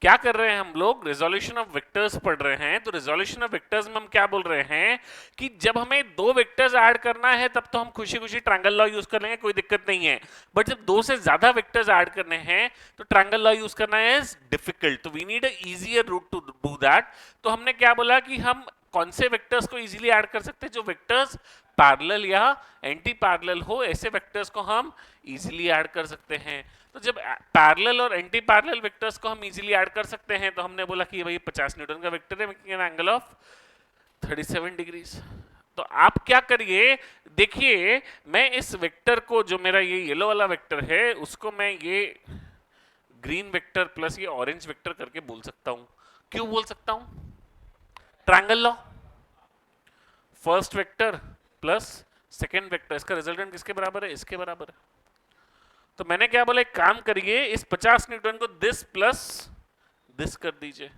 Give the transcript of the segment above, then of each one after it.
क्या कर रहे हैं हम लोग, रिजोल्यूशन ऑफ वेक्टर्स पढ़ रहे हैं। तो रिजोल्यूशन ऑफ वेक्टर्स में हम क्या बोल रहे हैं कि जब हमें दो वेक्टर्स ऐड करना है तब तो हम खुशी खुशी ट्रायंगल लॉ यूज कर लेंगे, कोई दिक्कत नहीं है। बट जब दो से ज्यादा वेक्टर्स ऐड करने हैं तो ट्रायंगल लॉ यूज करना इज डिफिकल्ट, तो we need a easier route to do that. तो हमने क्या बोला कि हम कौन से वेक्टर्स को इजीली ऐड कर सकते हैं, जो वेक्टर्स पैरेलल या एंटी पैरेलल हो, ऐसे वेक्टर्स को हम इजीली ऐड कर सकते हैं। तो जब पैरेलल और एंटी पैरेलल वेक्टर्स को हम इजीली ऐड कर सकते हैं तो हमने बोला कि भाई 50 न्यूटन का वेक्टर है making an angle of 37 degrees. तो आप क्या करिए, देखिए मैं इस वेक्टर को, जो मेरा ये येलो वाला वेक्टर है, उसको मैं ये ग्रीन वेक्टर प्लस ये ऑरेंज वेक्टर करके बोल सकता हूं। क्यों बोल सकता हूं? Triangle law, first vector plus second vector, इसका रिजल्टेंट किसके बराबर है? इसके बराबर है। तो मैंने क्या बोला, एक काम करिए, इस 50 न्यूटन को दिस प्लस दिस कर दीजिए।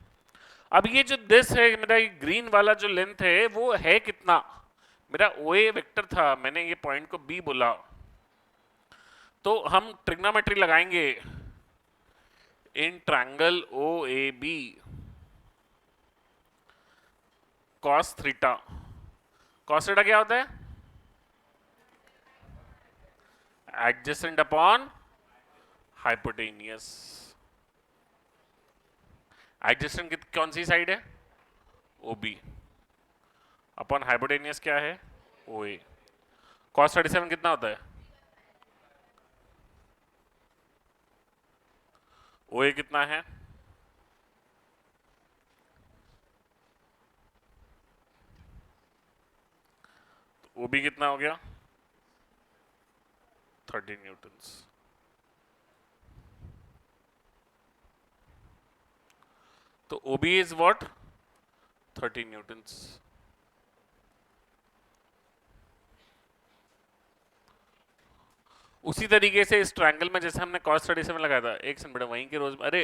अब ये जो दिस है, मेरा ये ग्रीन वाला जो लेंथ है वो है कितना? मेरा ओ ए वेक्टर था, मैंने ये पॉइंट को बी बोला। तो हम ट्रिग्नोमेट्री लगाएंगे in triangle O A B cos theta. Cos theta क्या होता है? Adjacent upon hypotenuse. एडजेसेंट कौन सी साइड है? O B. अपॉन हाइपोटेनियस क्या है? ओ ए। कॉस 37 कितना होता है? ओ ए कितना है? ओ बी कितना हो गया? 30 न्यूटन्स। तो O B is what? 30 newtons. उसी तरीके से इस ट्रायंगल में जैसे हमने कॉस 37 लगाया था, एक सेकंड बेटा, वहीं के रोज, अरे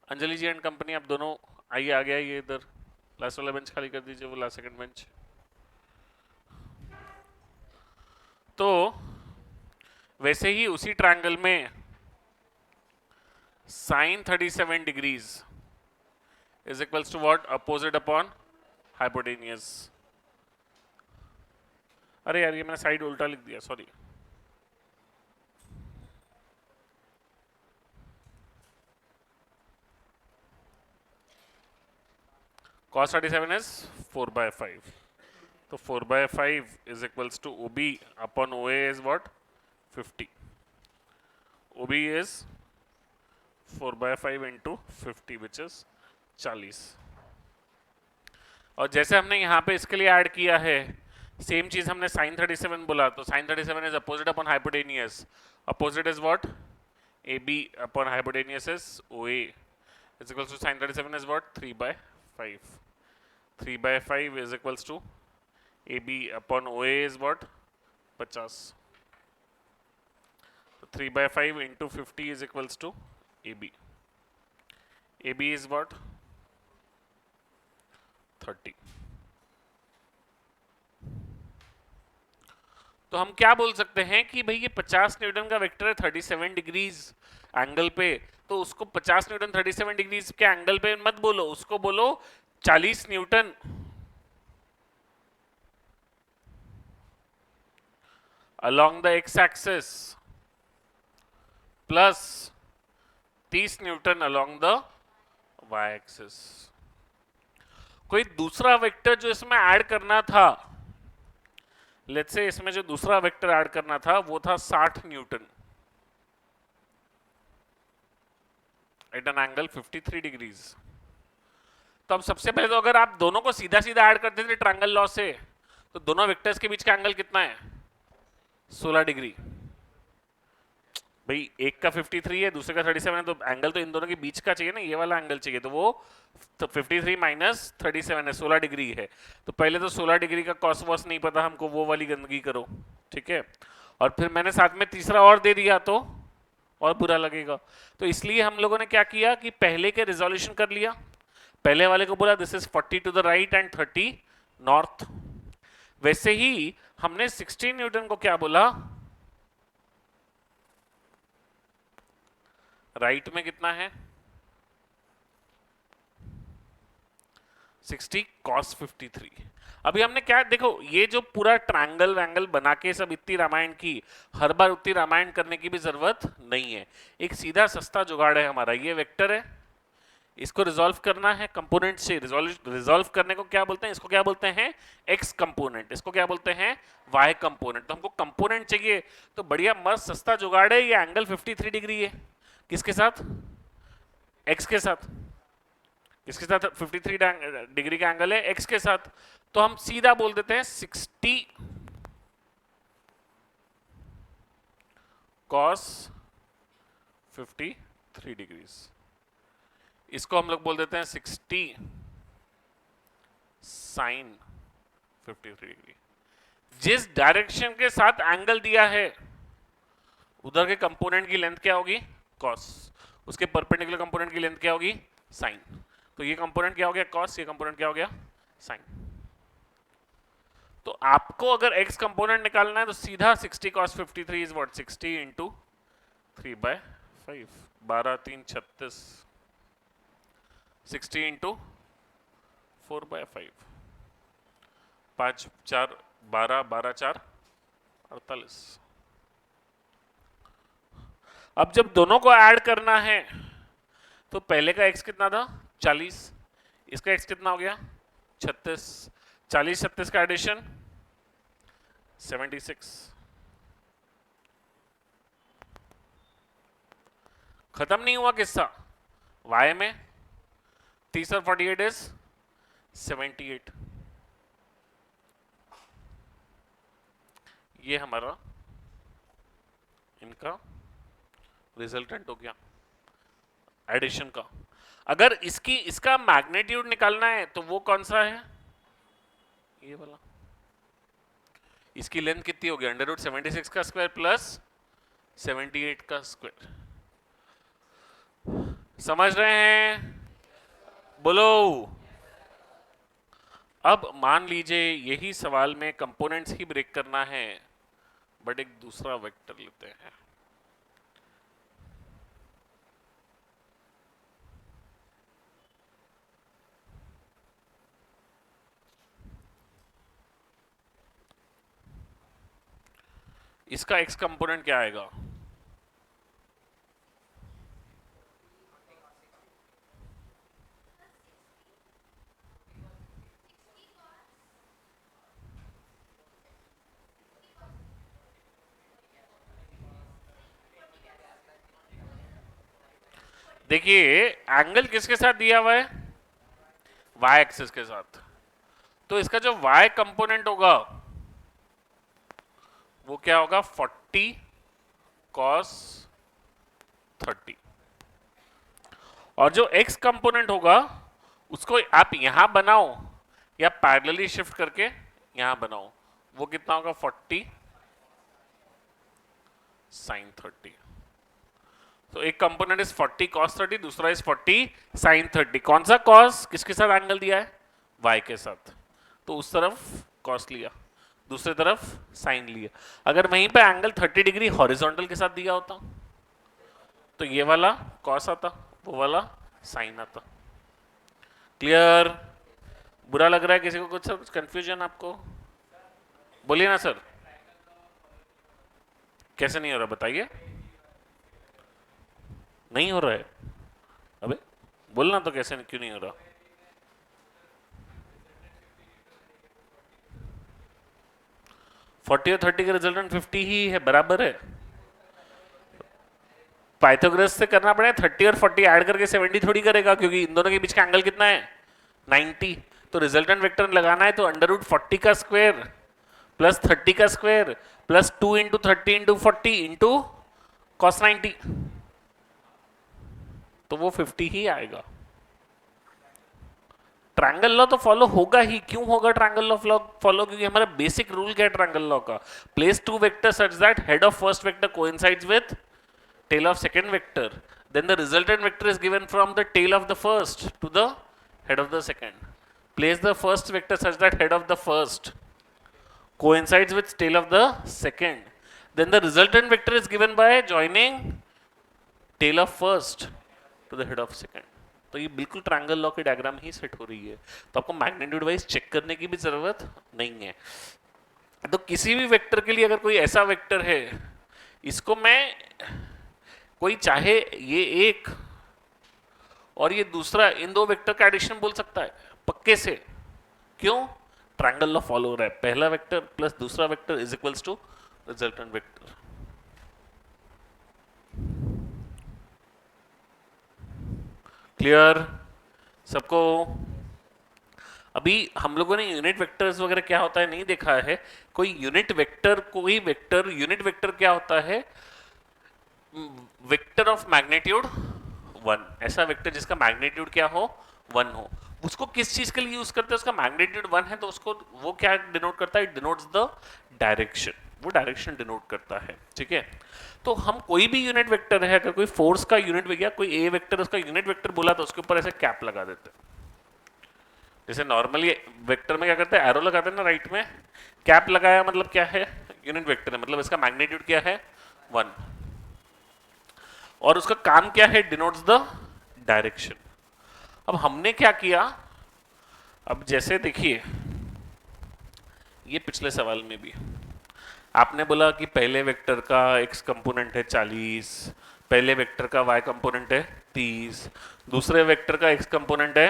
अंजलि जी एंड कंपनी, आप दोनों आइए, आ गया ये इधर, लास्ट वाला बेंच खाली कर दीजिए, वो लास्ट सेकंड बेंच। तो वैसे ही उसी ट्रायंगल में sine 37 degrees is equals to what? Opposite upon hypotenuse. अरे यार, ये मैंने साइड उल्टा लिख दिया, सॉरी। cos 37 is 4/5. तो 4/5 is equals to OB upon OA is what? 50. OB is 4/5 into 50 which is 40। और जैसे हमने यहाँ पे इसके लिए ऐड किया है, सेम चीज हमने साइन 37 बोला, तो sine 37 is opposite upon hypotenuse. Opposite is what? A B upon hypotenuse is O A is equals to sine 37 is what? 3/5। 3/5 is equals to A B upon O A is what? 50। तो 3/5 into 50 is equals to A B. A B is what? 30। तो हम क्या बोल सकते हैं कि भाई ये 50 न्यूटन का वेक्टर है 37 डिग्रीज एंगल पे, तो उसको 50 न्यूटन 37 डिग्रीज के एंगल पे मत बोलो, उसको बोलो 40 Newton along the x axis plus 30 Newton along the y axis। कोई दूसरा वेक्टर जो इसमें ऐड करना था, लेट्स से इसमें जो दूसरा वेक्टर ऐड करना था वो था 60 newton at an angle 53 degrees. तो अब सबसे पहले तो अगर आप दोनों को सीधा सीधा ऐड करते थे ट्रायंगल लॉ से, तो दोनों वेक्टर्स के बीच का एंगल कितना है? 16 डिग्री। भाई एक का 53 है, दूसरे का 37 है, तो एंगल तो इन दोनों के बीच का चाहिए ना, ये वाला एंगल चाहिए, तो वो तो 53 माइनस 37 है, 16 डिग्री है। तो पहले तो 16 डिग्री का कॉस वॉस नहीं पता हमको, वो वाली गंदगी करो, ठीक है। और फिर मैंने साथ में तीसरा और दे दिया तो और बुरा लगेगा, तो इसलिए हम लोगों ने क्या किया कि पहले के रिजोल्यूशन कर लिया। पहले वाले को बोला this is 40 to the right and 30 north. वैसे ही हमने 16 न्यूटन को क्या बोला? राइट में कितना है? 60 cos 53। अभी हमने क्या देखो, ये जो पूरा ट्रायंगल वैंगल बना के सब इतनी रामायण की, हर बार उतनी रामायण करने की भी जरूरत नहीं है। एक सीधा सस्ता जुगाड़ है हमारा, ये वेक्टर है, इसको रिजॉल्व करना है कंपोनेंट से। रिजॉल्व करने को क्या बोलते हैं, इसको क्या बोलते हैं, एक्स कंपोनेंट, इसको क्या बोलते हैं, वाई कंपोनेंट। तो हमको कंपोनेंट चाहिए, तो बढ़िया मस्त सस्ता जुगाड़ है, ये एंगल 53 डिग्री है, किसके साथ, एक्स के साथ। किसके साथ 53 डिग्री का एंगल है, एक्स के साथ। तो हम सीधा बोल देते हैं 60 cos 53 डिग्रीज। इसको हम लोग बोल देते हैं 60 sin 53 डिग्री। जिस डायरेक्शन के साथ एंगल दिया है उधर के कंपोनेंट की लेंथ क्या होगी, cos, उसके परपेंडिकुलर कंपोनेंट की लेंथ क्या होगी, sin। तो ये कंपोनेंट क्या हो गया cos, ये कंपोनेंट क्या हो गया sin। तो आपको अगर x कंपोनेंट निकालना है तो सीधा 60 cos 53 is what, 60 into 3/5, 12 3 36, 60 into 4/5, 5 4 12, 12 4 48। अब जब दोनों को ऐड करना है तो पहले का x कितना था 40, इसका x कितना हो गया 36, 40 36 का एडिशन 76। खत्म नहीं हुआ किस्सा, y में 30 और 48 इज 78। ये हमारा इनका रिजल्टेंट हो गया एडिशन का। अगर इसका मैग्नीट्यूड निकालना है तो वो कौन सा है, ये वाला। इसकी लेंथ कितनी होगी, √76 का स्क्वायर प्लस 78 का स्क्वायर। समझ रहे हैं, बोलो। अब मान लीजिए यही सवाल में कंपोनेंट्स ही ब्रेक करना है, बट एक दूसरा वेक्टर लेते हैं। इसका x कंपोनेंट क्या आएगा, देखिए एंगल किसके साथ दिया हुआ है, y एक्सिस के साथ। तो इसका जो y कंपोनेंट होगा वो क्या होगा 40 cos 30, और जो x कंपोनेंट होगा उसको आप यहां बनाओ या पैरेलली शिफ्ट करके यहां बनाओ, वो कितना होगा 40 sin 30। तो एक कंपोनेंट इज 40 cos 30, दूसरा इज 40 sin 30। कौन सा cos किसके साथ एंगल दिया है, y के साथ, तो उस तरफ cos लिया, दूसरी तरफ sin लिया। अगर वहीं पे एंगल 30 डिग्री हॉरिजॉन्टल के साथ दिया होता तो ये वाला cos आता, वो वाला sin आता। क्लियर, बुरा लग रहा है किसी को कुछ सर, कुछ कंफ्यूजन आपको, बोलिए ना सर। कैसे नहीं हो रहा बताइए, नहीं हो रहा है, अबे बोलना तो, कैसे क्यों नहीं हो रहा। फोर्टी और 30 का रिजल्टेंट 50 ही है, बराबर है। पाइथागोरस से करना पड़ेगा, 30 और 40 ऐड करके 70 थोड़ी करेगा, क्योंकि इन दोनों के बीच का एंगल कितना है 90। तो रिजल्टेंट वेक्टर लगाना है तो √40 का स्क्वायर प्लस 30 का square plus 2 into 30 into 40 into cos 90, तो वो 50 ही आएगा। ट्रायंगल लॉ तो फॉलो होगा ही, क्यों होगा ट्रायंगल लॉ फॉलो, क्योंकि हमारा बेसिक रूल क्या है ट्रायंगल लॉ का, place two vector such that head of first vector coincides with tail of second vector, then the resultant vector is given from the tail of the first to the head of the second. Place the first vector such that head of the first coincides with tail of the second, then the resultant vector is given by joining tail of first to the head of second. तो ये बिल्कुल triangle law की diagram ही set हो रही है, तो आपको magnitude wise check करने की भी जरूरत नहीं है। तो किसी भी वेक्टर के लिए अगर कोई ऐसा वेक्टर है, इसको मैं कोई चाहे ये एक और ये दूसरा, इन दो वेक्टर का एडिशन बोल सकता है पक्के से। क्यों? ट्रायंगल लॉ फॉलो हो रहा है, पहला वेक्टर प्लस दूसरा vector is equals to resultant vector. Clear सबको? अभी हम लोगों ने यूनिट वेक्टर्स वगैरह क्या होता है नहीं देखा है। कोई यूनिट वेक्टर यूनिट वेक्टर क्या होता है? वेक्टर ऑफ मैग्नीट्यूड 1, ऐसा वेक्टर जिसका मैग्नीट्यूड क्या हो? 1 हो। उसको किस चीज के लिए यूज करते हैं? उसका मैग्नीट्यूड 1 है तो उसको वो क्या डिनोट करता है? इट डिनोट्स द डायरेक्शन, वो डायरेक्शन डिनोट करता है। ठीक है, तो हम कोई भी यूनिट वेक्टर है, अगर कोई फोर्स का यूनिट वेक्टर, कोई ए वेक्टर उसका यूनिट वेक्टर बोला तो उसके ऊपर ऐसे कैप लगा देते हैं। जैसे नॉर्मली वेक्टर में क्या करते हैं? एरो लगाते हैं ना राइट में, कैप लगाया मतलब क्या है? यूनिट वेक्टर है, मतलब इसका मैग्नीट्यूड क्या है? 1, और उसका काम क्या है? Denotes the direction. अब हमने क्या किया, अब जैसे देखिए ये पिछले सवाल में भी आपने बोला कि पहले वेक्टर का x कंपोनेंट है 40, पहले वेक्टर का y कंपोनेंट है 30, दूसरे वेक्टर का x कंपोनेंट है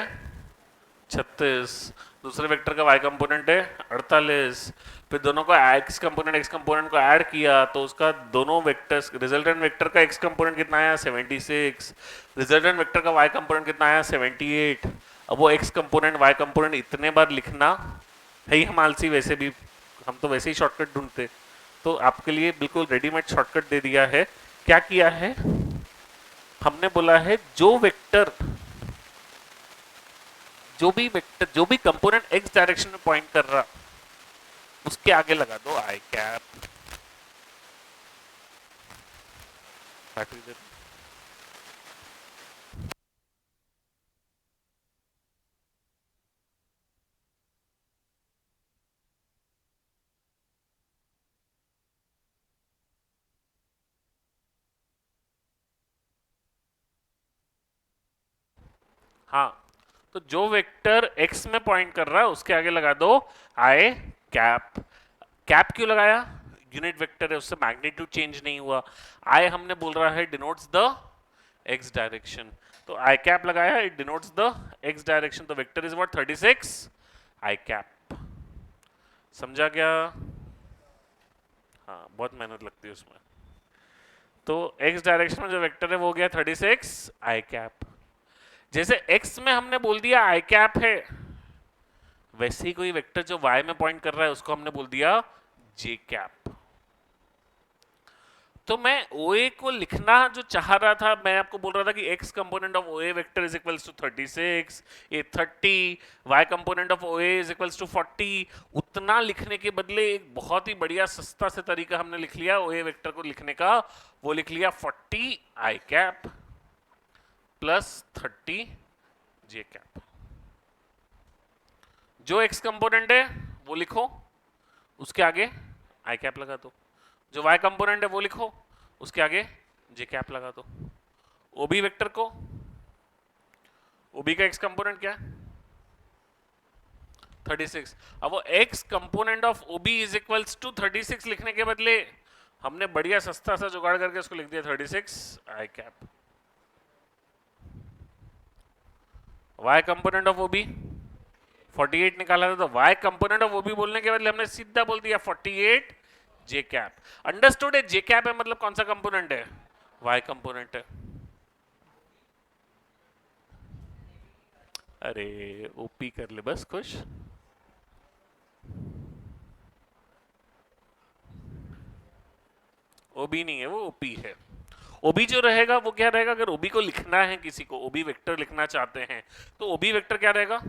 36, दूसरे वेक्टर का y कंपोनेंट है 48, फिर दोनों का x कंपोनेंट को ऐड किया तो उसका दोनों वेक्टर्स, रिजल्टेंट वेक्टर का x कंपोनेंट कितना आया? 76, रिजल्टेंट वेक्टर का y कंपोनेंट कितना आया? 78। अब वो x कंपोनेंट y कंपोनेंट इतने बार लिखना है ही हम आलसी, वैसे भी हम तो वैसे ही शॉर्टकट ढूंढते, तो आपके लिए बिल्कुल रेडीमेड शॉर्टकट दे दिया है। क्या किया है हमने? बोला है जो भी कंपोनेंट x डायरेक्शन में पॉइंट कर रहा उसके आगे लगा दो आई कैप। हाँ, तो जो वेक्टर x में पॉइंट कर रहा है उसके आगे लगा दो आई कैप। कैप क्यों लगाया? यूनिट वेक्टर है, उससे मैग्नीट्यूड चेंज नहीं हुआ। आई हमने बोल रहा है डिनोट्स द x डायरेक्शन, तो आई कैप लगाया, it denotes the x direction, तो vector is what? 36 I cap. समझा क्या? हाँ, बहुत मेहनत लगती है उसमें। तो x डायरेक्शन में जो वेक्टर है वो हो गया 36 आई कैप। जैसे x में हमने बोल दिया आई कैप है, वैसे ही कोई वेक्टर जो y में पॉइंट कर रहा है उसको हमने बोल दिया j कैप। तो मैं OA को लिखना जो चाह रहा था, मैं आपको बोल रहा था कि x component of OA vector is equals to 36, ये 30, y component of OA is equals to 40। उतना लिखने के बदले एक बहुत ही बढ़िया सस्ता से तरीका हमने लिख लिया OA वेक्टर को लिखने का, वो लिख लिया 40 i cap plus 30 j cap. जो x कंपोनेंट है वो लिखो, उसके आगे i कैप लगा दो। जो y कंपोनेंट है वो लिखो, उसके आगे j कैप लगा दो। OB वेक्टर को, OB का x कंपोनेंट क्या है? 36। अब वो x component of OB is equals to 36 लिखने के बदले हमने बढ़िया सस्ता सा जुगाड़ करके उसको लिख दिया 36 i cap. y component of OB 48 निकाला था, तो y कंपोनेंट ऑफ OB बोलने के बदले हमने सीधा बोल दिया 48 j कैप। अंडरस्टूड है? j कैप है मतलब कौन सा कंपोनेंट है? y कंपोनेंट है। अरे OP कर ले बस, खुश। OB नहीं है, वो OP है। OB जो रहेगा वो क्या रहेगा? अगर OB को लिखना है, किसी को OB वेक्टर लिखना चाहते हैं, तो OB वेक्टर क्या रहेगा?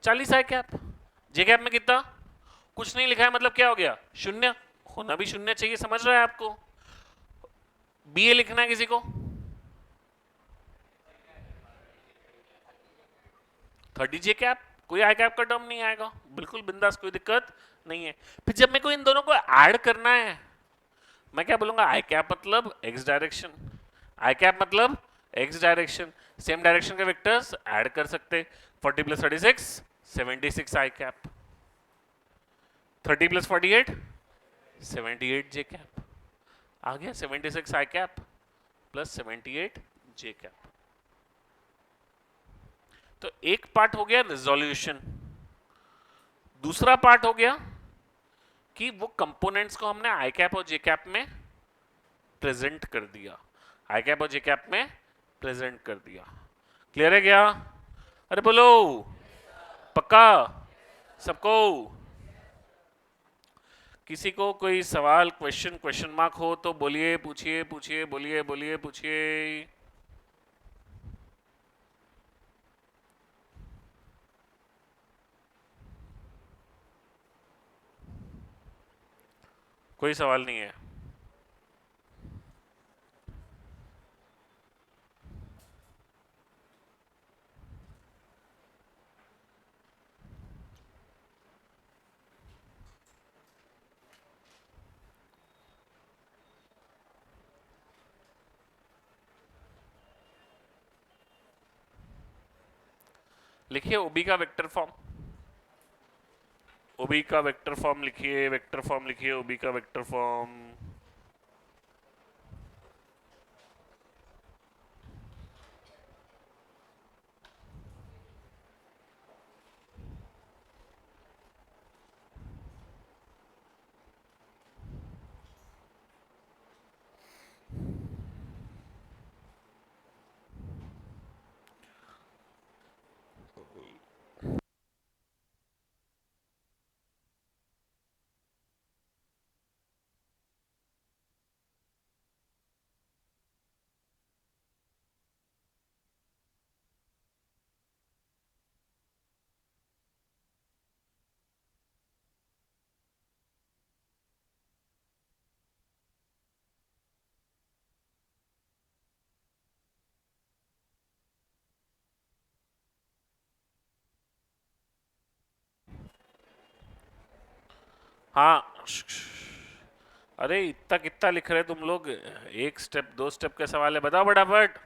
40 आई कैप। जे कैप में कितना? कुछ नहीं लिखा है, मतलब क्या हो गया? शून्य। होना भी शून्य चाहिए, समझ रहा है आपको? BA लिखना है किसी को, 30 जे कैप, कोई आई कैप का टर्म नहीं आएगा, बिल्कुल बिंदास, कोई दिक्कत नहीं है। फिर जब मेरे को इन दोनों को ऐड करना है, मैं क्या बोलूंगा? आई कैप मतलब एक्स डायरेक्शन, आई कैप मतलब एक्स डायरेक्शन। सेम डायरेक्शन के वेक्टर्स ऐड कर सकते, 40 प्लस 36 76 आई कैप, 30 प्लस 48 78 जे कैप, आ गया 76 आई कैप प्लस 78 जे कैप। तो एक पार्ट हो गया रिजोल्यूशन, दूसरा पार्ट हो गया कि वो कंपोनेंट्स को हमने आई कैप और जे कैप में प्रेजेंट कर दिया, आई कैप और जे कैप में प्रेजेंट कर दिया। क्लियर है क्या? अरे बोलो पक्का सबको? किसी को कोई सवाल, क्वेश्चन, क्वेश्चन मार्क हो तो बोलिए, पूछिए पूछिए, बोलिए बोलिए, पूछिए। कोई सवाल नहीं है? लिखिए ओबी का वेक्टर फॉर्म, ओबी का वेक्टर फॉर्म लिखिए, वेक्टर फॉर्म लिखिए ओबी का वेक्टर फॉर्म। हाँ, अरे इतना कितना लिख रहे तुम लोग? एक स्टेप, दो स्टेप के सवाल है, बताओ फटाफट।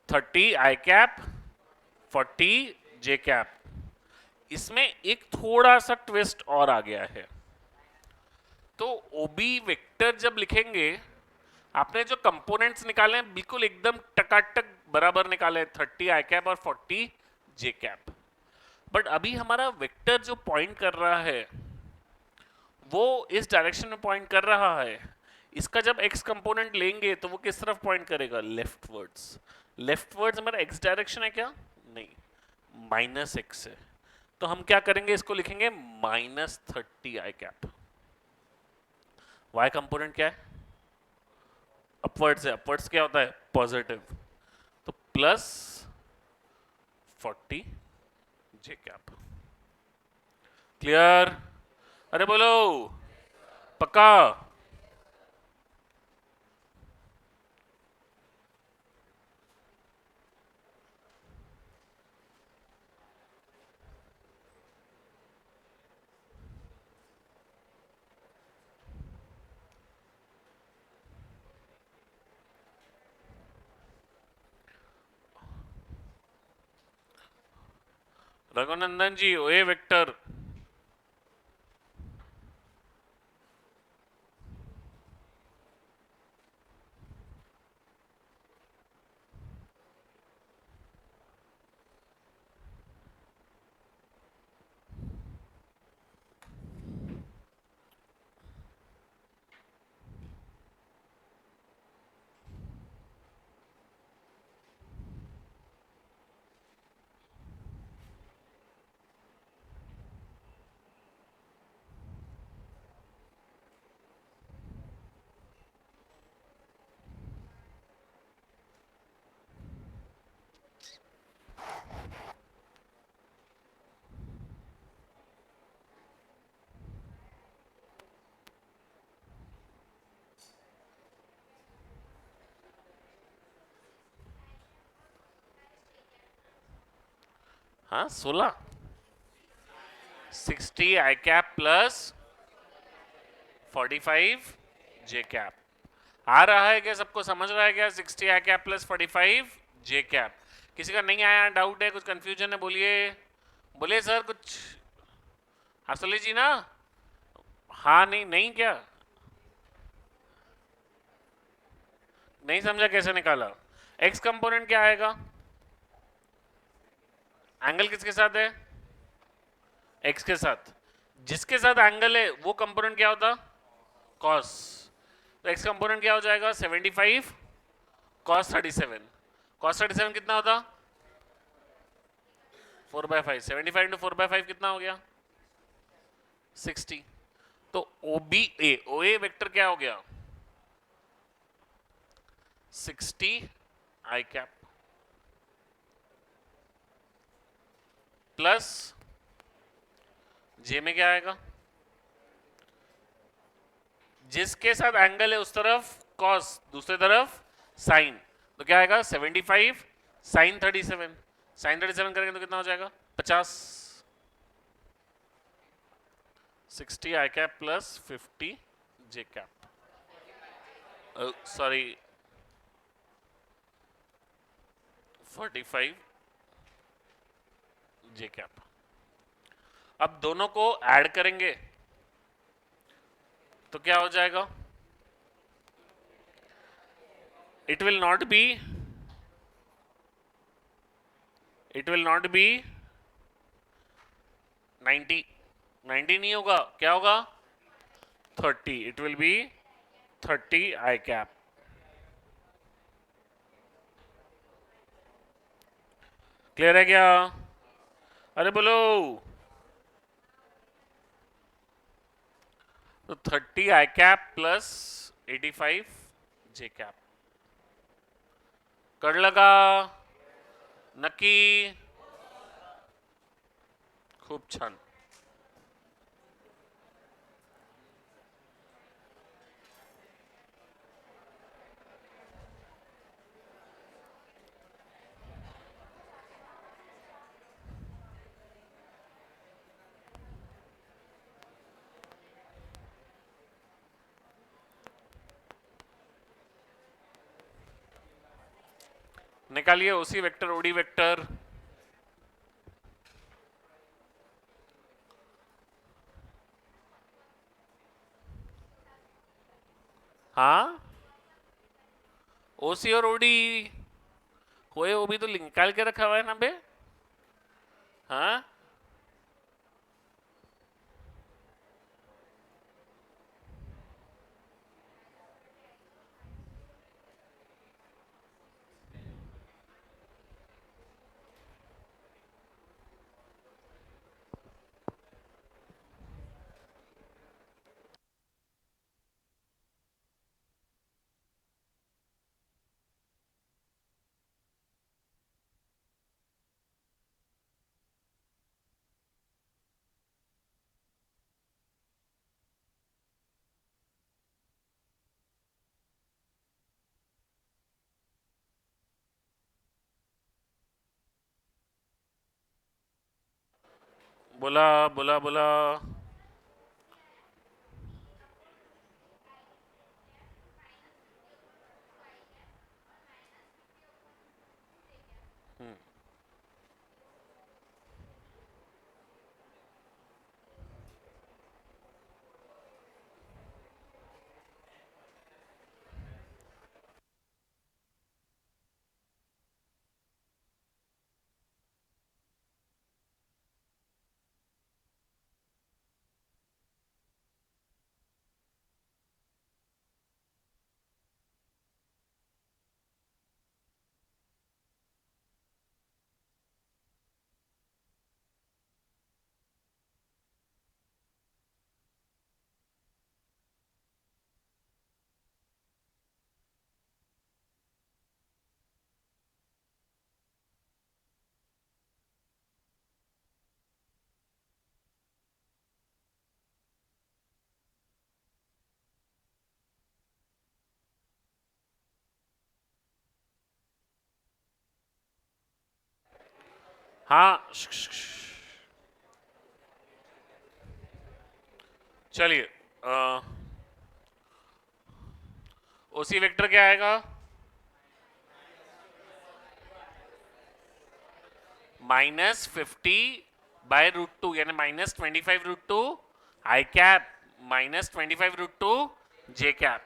30 आई कैप, 40 जे कैप। इसमें एक थोड़ा सा ट्विस्ट और आ गया है। तो ओबी वेक्टर जब लिखेंगे, आपने जो कंपोनेंट्स निकाले हैं बिल्कुल एकदम टकाटक बराबर निकाले हैं, 30 आई कैप और 40 जे कैप। बट अभी हमारा वेक्टर जो पॉइंट कर रहा है वो इस डायरेक्शन में पॉइंट कर रहा है। इसका जब एक्स कंपोनेंट लेंगे तो वो किस तरफ पॉइंट करेगा? लेफ्टवर्ड्स। लेफ्टवर्ड्स हमारा एक्स डायरेक्शन है क्या? नहीं, माइनस एक्स है। तो हम क्या करेंगे, इसको लिखेंगे -30 आई कैप। वाई कंपोनेंट क्या है? अपवर्ड्स है, अपवर्ड्स क्या होता है? पॉजिटिव। तो +40 जे कैप। क्लियर? अरे बोलो पक्का? रघुनंदन जी, ओए वेक्टर। हाँ 16, 60 आई कैप प्लस 45 जे कैप। आ रहा है क्या, सबको समझ रहा है क्या? 60 आई कैप प्लस 45 जे कैप। किसी का नहीं आया, डाउट है, कुछ कंफ्यूजन है? बोलिए बोलिए सर कुछ। असली जी ना? हाँ नहीं नहीं क्या? नहीं समझा, कैसे निकाला? एक्स कंपोनेंट क्या आएगा? एंगल किसके साथ है? एक्स के साथ। जिसके साथ एंगल है वो कंपोनेंट क्या होता? कॉस। तो एक्स कंपोनेंट क्या हो जाएगा? 75 कॉस 37। कॉस 37 कितना होता? 4/5। 75 इंटू 4/5 कितना हो गया? 60। तो O B A O A vector क्या हो गया? 60 आई कैप प्लस जे में क्या आएगा? जिसके साथ एंगल है उस तरफ कॉस, दूसरी तरफ साइन। तो क्या आएगा? 75 साइन 37। साइन 37 करेंगे तो कितना हो जाएगा? 50। 60 आई कैप प्लस 50 जे कैप, सॉरी 45 जे कैप। अब दोनों को ऐड करेंगे तो क्या हो जाएगा? It will not be, it will not be 90। 90 नहीं होगा, क्या होगा? 30। It will be 30 I cap. Clear है क्या? अरे बोलो। तो 30 आई कैप प्लस 85 जे कैप। कर लगा? नक्की? खूप छान। निकालिए उसी वेक्टर ओडी वेक्टर। हाँ, ओसी और ओडी होए, वो भी तो निकाल के रखा हुआ है ना बे। हाँ, बोला बोला बोला। हाँ, चलिए। ओसी वेक्टर क्या आएगा? -50/√2 यानी -25√2 आई कैप -25√2 जे कैप।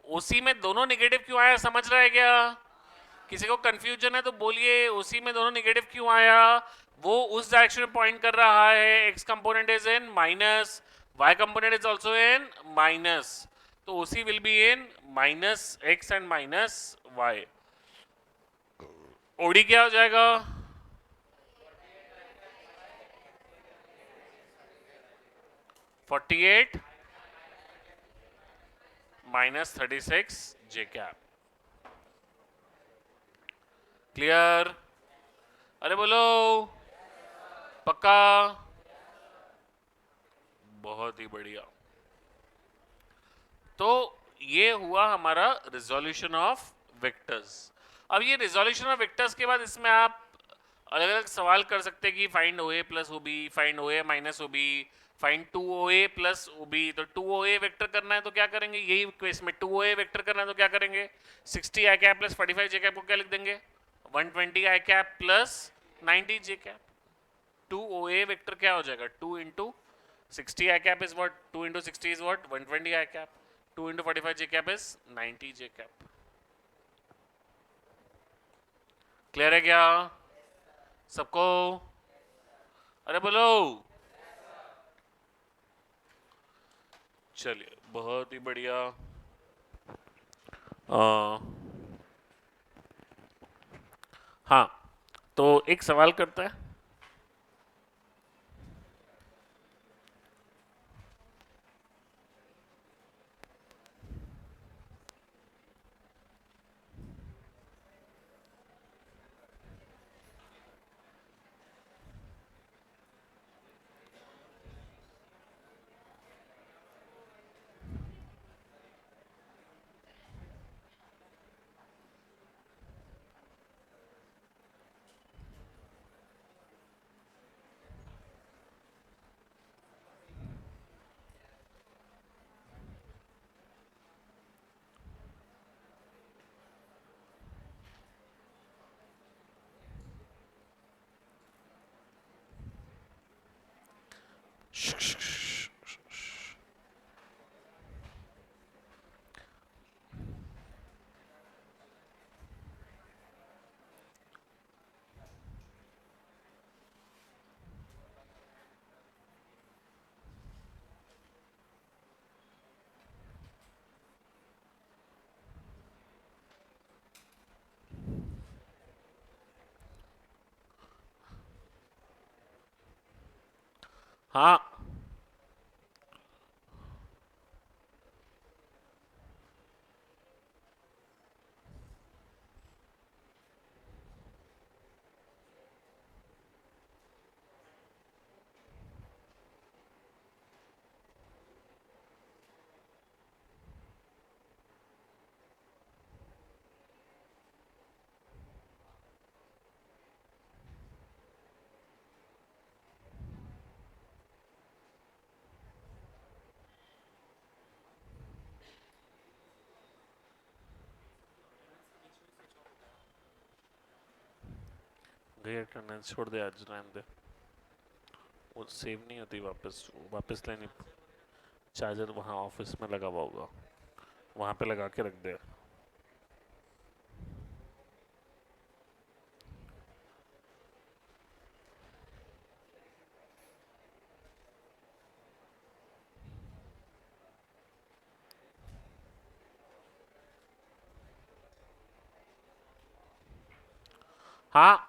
ओसी में दोनों निगेटिव क्यों आया, समझ रहा है क्या? किसी को कंफ्यूजन है तो बोलिए, उसी में दोनों निगेटिव क्यों आया? वो उस डायरेक्शन में पॉइंट कर रहा है, x component is in minus, y component is also in minus, तो उसी will be in -x and -y। OD क्या हो जाएगा? 48 -36 जे कैप। क्लियर? अरे बोलो, पक्का? बहुत ही बढ़िया। तो ये हुआ हमारा रिजोल्यूशन ऑफ वेक्टर्स। अब ये रिजोल्यूशन ऑफ वेक्टर्स के बाद इसमें आप अलग अलग सवाल कर सकते हैं कि find O A plus O B, find O A minus O B, find 2OA plus O B. तो 2OA वेक्टर करना है तो क्या करेंगे, यही केस में 2OA वेक्टर करना है तो क्या करेंगे, 60 आई कैप प्लस 45 जे कैप को क्या लिख देंगे, 120 आई कैप प्लस 90 जे कैप। 2OA वेक्टर क्या हो जाएगा, 2 into 60 I cap is what, 2 into 60 is what, 120 I cap, 2 into 45 J cap is 90 J cap. Clear है क्या सबको? अरे बोलो। चलिए बहुत ही बढ़िया। हाँ, तो एक सवाल करता है। हाँ, गई अटेंडेंस छोड़ दे, आज रहने दे, वो सेव नहीं होती वापस, वापस लेनी। चार्जर वहाँ ऑफिस में लगा हुआ होगा, वहाँ पे लगा के रख दे। हाँ,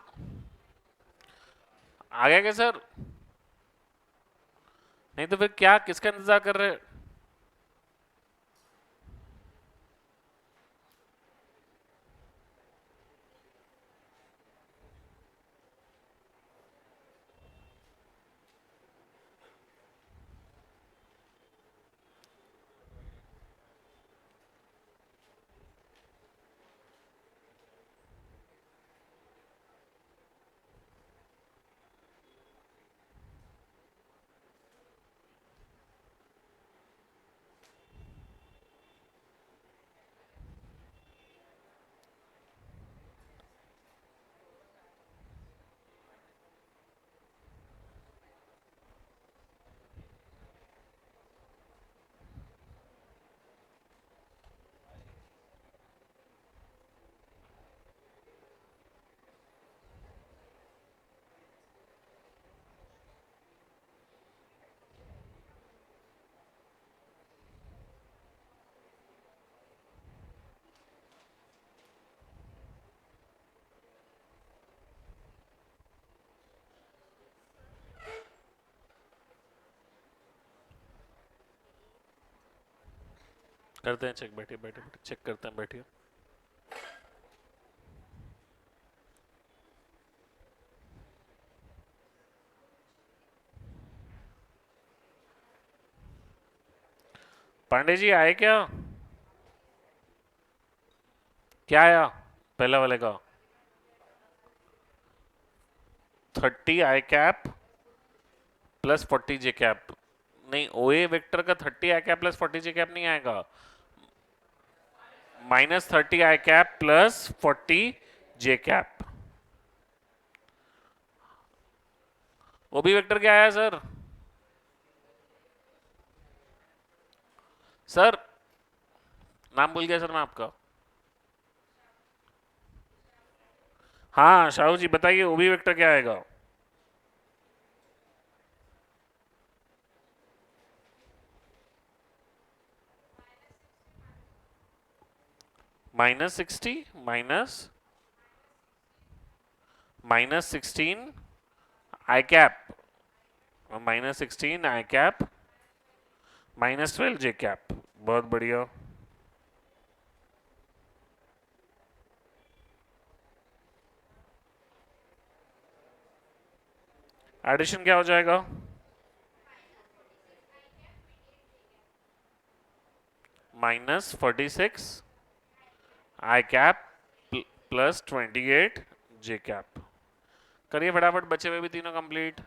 आ गया क्या सर? नहीं तो फिर क्या, किसका इंतजार कर रहे हैं? करते हैं चेक, बैठिए बैठिए बैठिए, चेक करते हैं, बैठिए। पांडे जी आए क्या? क्या आया पहला वाले का? 30 आई कैप प्लस 40 जे कैप। नहीं, ओए वेक्टर का 30 आई कैप प्लस 40 जे कैप नहीं आएगा। -30 आई कैप प्लस 40 जे कैप। वो भी वेक्टर क्या आया सर? सर नाम भूल गया सर मैं आपका। हाँ शाहू जी बताइए, वो भी वेक्टर क्या आएगा? -60 -16 आई कैप, -16 आई कैप -12 जे कैप। बहुत बढ़िया। एडिशन क्या हो जाएगा? -46 आई कैप प्लस 28 जे कैप। करिए फटाफट, बचे हुए भी तीनों कंप्लीट।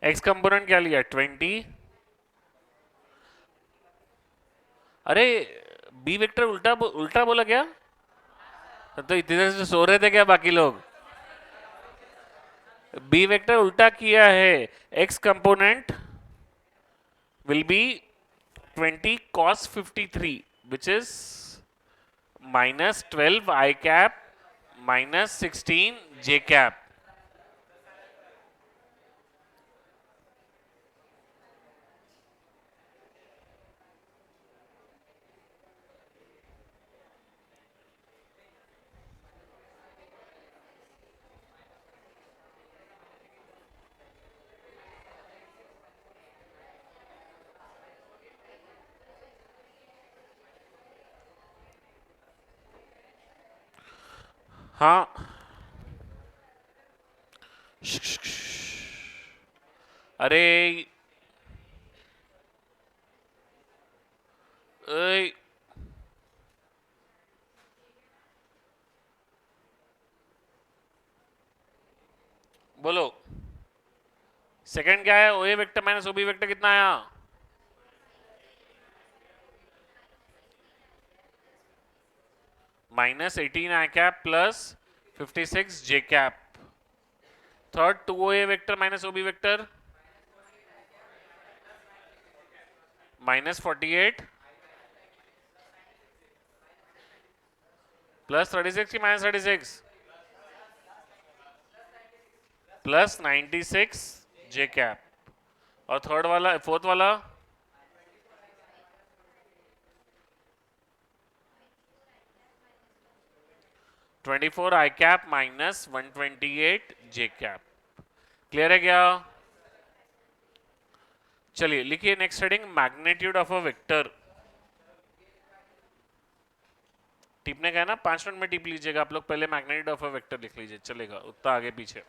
एक्स कंपोनेंट क्या लिया? 20। अरे बी वेक्टर उल्टा बोला क्या? तो इतनी देर से सो रहे थे क्या बाकी लोग? बी वेक्टर उल्टा किया है। X component will be 20 cos 53 which is -12 I cap -16 J cap। हाँ अरे ऐ, बोलो सेकंड क्या है? ओए वेक्टर माइनस ओबी वेक्टर कितना आया? -18 I cap plus 56 J cap। Third 2OA vector minus OB vector -48 plus 36 की -36 प्लस 96 J cap। और थर्ड वाला फोर्थ वाला 24 I cap -128 J cap। Clear है क्या? चलिए लिखिए next heading, magnitude of a vector. टिपने का है ना, 5 मिनट में टिप लीजिएगा आप लोग। पहले मैग्नीट्यूड ऑफ अ वेक्टर लिख लीजिए, चलेगा, उतना आगे पीछे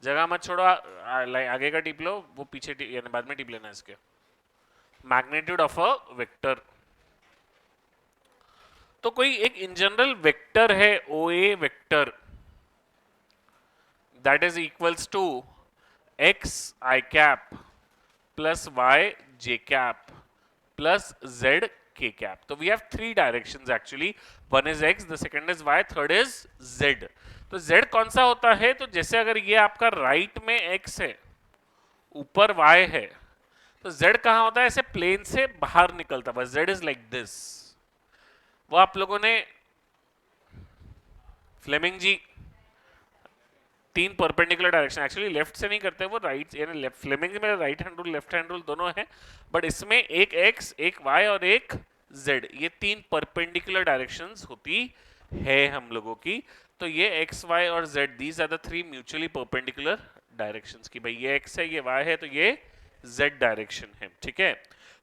जगह मत छोड़ो। आगे का टिप लो, वो पीछे यानी बाद में टिप लेना है इसके। मैग्नीट्यूड ऑफ अ वेक्टर, तो कोई एक इन जनरल वेक्टर है O A vector, that is equals to x i cap plus y j cap plus z k cap. So we have three directions actually. One is x, the second is y, third is z. तो z कौन सा होता है? तो जैसे अगर ये आपका राइट में x है, ऊपर y है, तो z कहाँ होता है? ऐसे प्लेन से बाहर निकलता है, z इज लाइक दिस। वो आप लोगों ने फ्लेमिंग जी 3 परपेंडिकुलर डायरेक्शन, एक्चुअली लेफ्ट से नहीं करते वो, राइट, यानी लेफ्ट, फ्लेमिंग में right hand rule left hand rule दोनों है, बट इसमें एक x, एक y और एक z, ये 3 परपेंडिकुलर डायरेक्शंस होती है हम लोगों की। तो ये x, y और z, these are the 3 mutually perpendicular directions की भाई ये x है, ये y है, तो ये z डायरेक्शन है, ठीक है।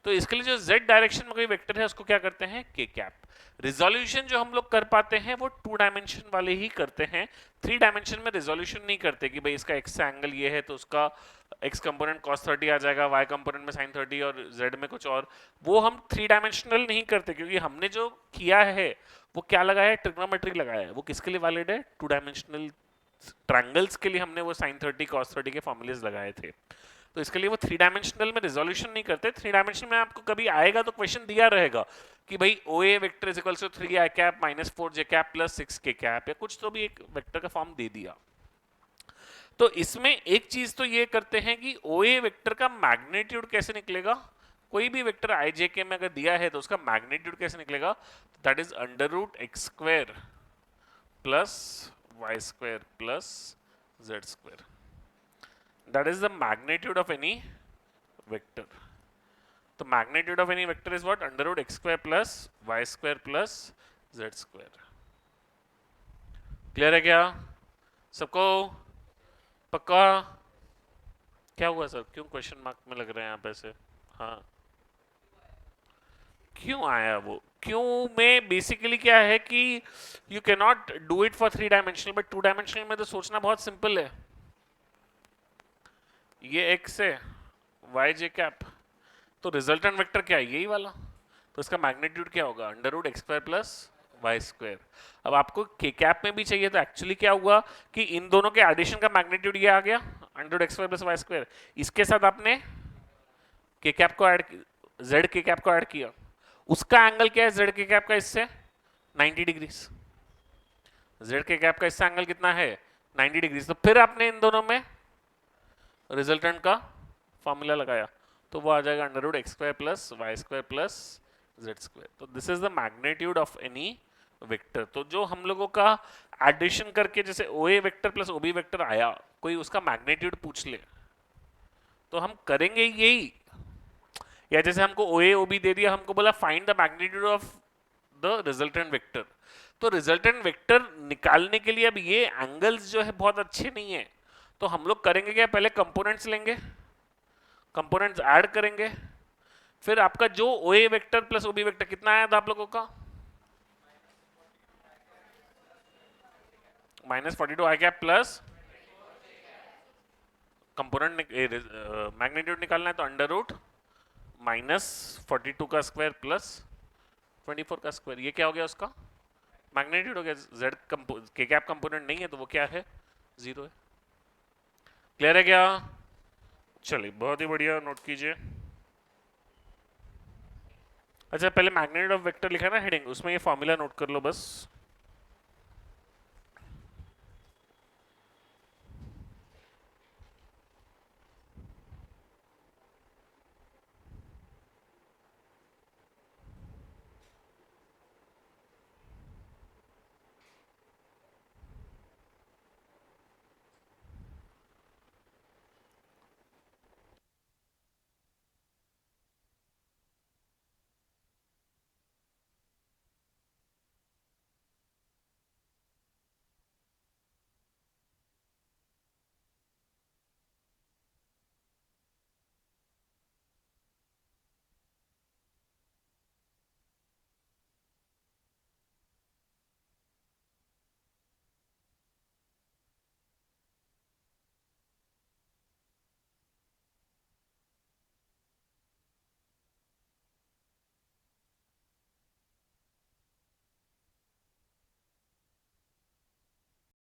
तो इसके लिए जो z डायरेक्शन में कोई वेक्टर है उसको क्या करते हैं? k cap. रिजोल्यूशन जो हम लोग कर पाते हैं वो 2 डायमेंशन वाले ही करते हैं, 3 डायमेंशन में रिजोल्यूशन नहीं करते कि भाई इसका x एंगल ये है तो उसका x कंपोनेंट cos 30 आ जाएगा, y कंपोनेंट में sin 30 और z में कुछ और। वो हम 3 डायमेंशनल नहीं करते, क्योंकि हमने जो किया है वो क्या लगाया है? ट्रिग्नोमेट्री लगाया है। वो किसके लिए वैलिड है? 2 डायमेंशनल ट्रायंगल्स के लिए हमने वो sin 30 cos 30 के फॉर्मूलेज लगाए थे। तो इसके लिए वो 3 डायमेंशनल में रिजोल्यूशन नहीं करते। 3 डायमेंशन में आपको कभी आएगा तो क्वेश्चन दिया रहेगा कि भाई O A vector is equals to 3 i cap minus 4 j cap plus 6 k cap, या कुछ तो भी एक वेक्टर का फॉर्म दे दिया। तो इसमें एक चीज तो ये करते हैं कि ओ ए वेक्टर का मैग्नीट्यूड कैसे निकलेगा। कोई भी वेक्टर आई जे के में अगर दिया है तो उसका मैग्नीट्यूड कैसे निकलेगा? That is under root x square plus Y square plus z square. That is the magnitude of any vector. The magnitude of any vector is what? Under root x square plus y square plus z square. Clear है क्या सबको? पक्का? क्या हुआ sir, क्यों question mark में लग रहे हैं आप ऐसे? हाँ, क्यों आया वो? क्यों में बेसिकली क्या है कि you can not do it for 3 dimensional, but 2 dimensional में तो सोचना बहुत सिंपल है। ये x है, y जे कैप, तो रिजल्टेंट वेक्टर क्या है? यही वाला, तो इसका मैग्नीट्यूड क्या होगा? Under root x square plus Y square. अब आपको के कैप में भी चाहिए, तो एक्चुअली क्या हुआ कि इन दोनों के एडिशन का मैग्नीट्यूड ये आ गया, under root x square plus Y square. इसके साथ आपने के कैप को ऐड, जेड के कैप को ऐड किया, उसका एंगल क्या है जेड के कैप का इससे? 90 डिग्रीज। जेड के कैप का इससे एंगल कितना है? 90 डिग्रीज। तो फिर आपने इन दोनों में रिजल्टेंट का फॉर्मूला लगाया, तो वो आ जाएगा under root x square plus Y square plus z square. तो this is the magnitude of any vector. तो जो हम लोगों का एडिशन करके जैसे O A vector plus O B vector आया, कोई उसका मैग्नीट्यूड पूछ ले तो हम करेंगे यही, या जैसे हमको ओ ए ओ बी दे दिया, हमको बोला find the magnitude of the resultant vector. तो रिजल्टेंट वेक्टर निकालने के लिए अब ये एंगल्स जो है बहुत अच्छे नहीं है, तो हम लोग करेंगे क्या? पहले कंपोनेंट्स लेंगे, कंपोनेंट्स ऐड करेंगे, फिर आपका जो O A vector plus O B vector कितना आया था आप लोगों का? -42 i cap plus component magnitude निकालना है, तो अंडर रूट -42 का स्क्वायर प्लस 24 का स्क्वायर। ये क्या हो गया? उसका मैग्नीट्यूड हो गया। जेड के कैप कंपोनेंट नहीं है तो वो क्या है? 0 है। क्लियर है क्या? चलिए, बहुत ही बढ़िया, नोट कीजिए। अच्छा, पहले मैग्नीट्यूड ऑफ वेक्टर लिखा है ना हेडिंग, उसमें ये फॉर्मूला नोट कर लो बस।